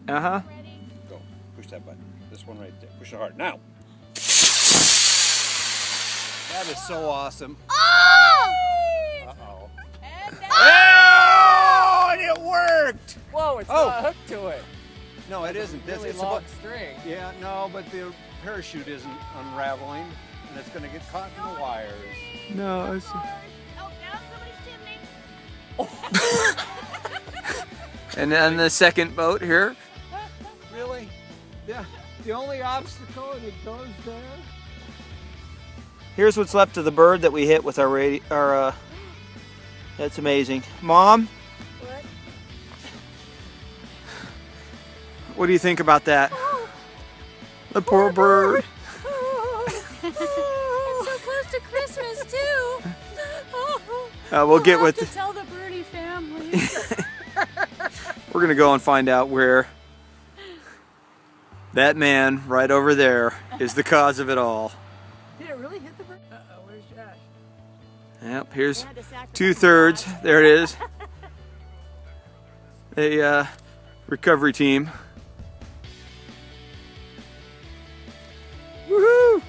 Uh-huh. Go. Push that button. This one right there. Push it hard. Now. That is so awesome. Oh! Uh-oh. And Oh, and it worked! Whoa, it's Oh. not hooked to it. No, it isn't. Really It's long about, string. yeah, no, but the parachute isn't unraveling, and it's going to get caught in the wires. No, it's... oh, down somebody's chimney. And then the second boat here. Really? Yeah. The only obstacle, and it goes there. Here's what's left of the bird that we hit with our radio. That's amazing. Mom, What? what do you think about that? The poor bird. It's so close to Christmas too. We'll get with. To tell the birdie family. We're gonna go and find out where that man right over there is the cause of it all. Did it really hit the bird? Uh-oh, where's Josh? Yep, here's 2/3. There it is. A recovery team. Woohoo!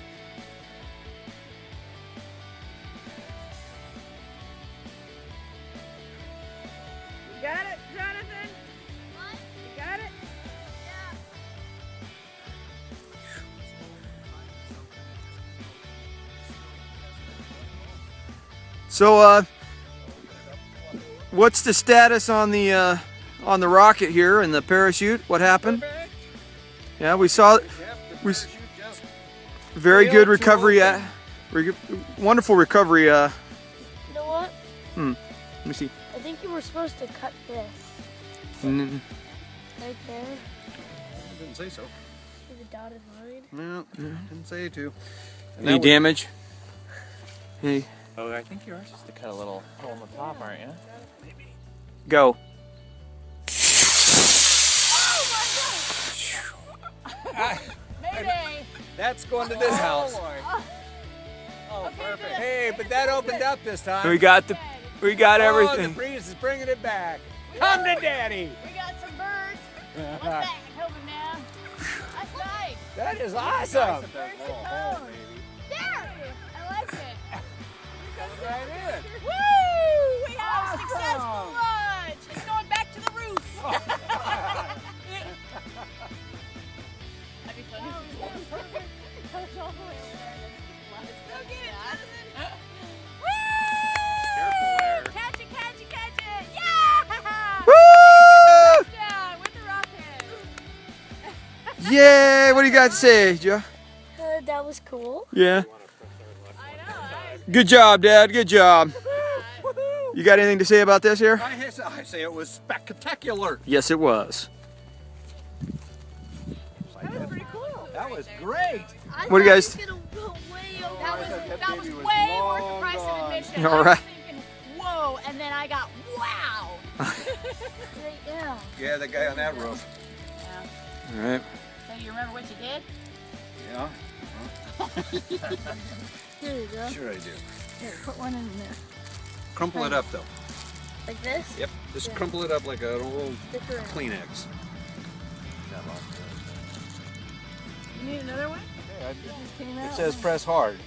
You got it, Jonathan? What? You got it? So, what's the status on the rocket here and the parachute? What happened? Yeah, we saw very good recovery. Wonderful recovery. You know what? Let me see. I think you were supposed to cut this Mm, right there. I didn't say so. See the dotted line? No, didn't say to. Any damage? Hey, Oh, I think you are supposed to cut a little hole in the top, aren't you? go. Mayday! That's going to this house. Oh, perfect. Hey, but that opened up this time. We got Oh, the everything. breeze is bringing it back. Come to Daddy. We got some birds. What's that? Help him now. That's nice. That is awesome. Where's the cone? There! I like it. Right in. Woo! We have a successful lunch. It's going back to the roof. That'd be funny. That's all the way over there. Go get it, Jonathan. Woo! Careful there. Catch it, catch it, catch it. Yeah! Woo! Down with the rocket. Yay! What do you got to say, Joe? That was cool. Yeah. I know, right? Good job, Dad. Good job. You got anything to say about this here? I say it was spectacular. Yes, it was. That was pretty cool. That was great. What do you guys? Gonna go way over. That was way worth the price of admission. All I was right. thinking, whoa, and then I got, wow. right now. Yeah, the guy on that roof. Yeah. All right. So you remember what you did? Yeah. Here you go. Sure I do. Here, put one in there. Crumple it up though. Like this? Yep. Just Yeah. crumple it up like an old Stick her in. Kleenex. You need another one? It says press hard.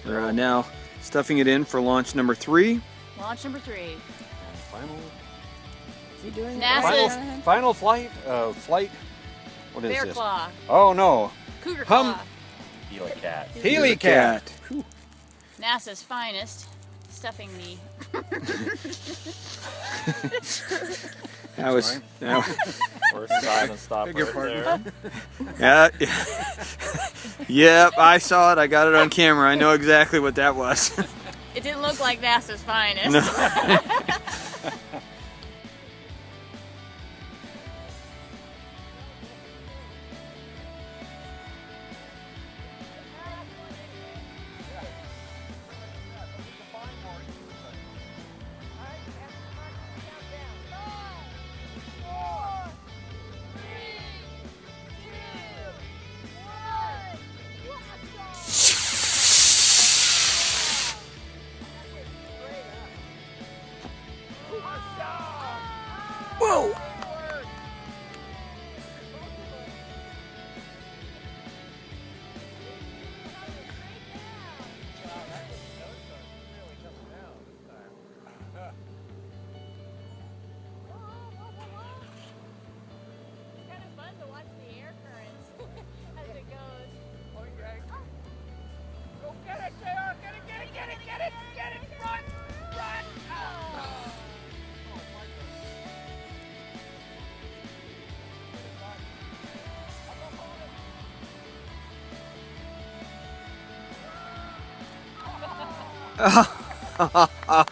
We're now stuffing it in for launch number 3. Launch number 3. Final. Is he doing NASA's Final flight. Flight. What is Bear this? Claw. Oh no. Cougar Hum- Claw. Helicat. Helicat. NASA's finest. Stuffing me. That was. Or silent stop Beg your right pardon. there. Yeah. Yep, I saw it. I got it on camera. I know exactly what that was. It didn't look like NASA's finest. No. Oh.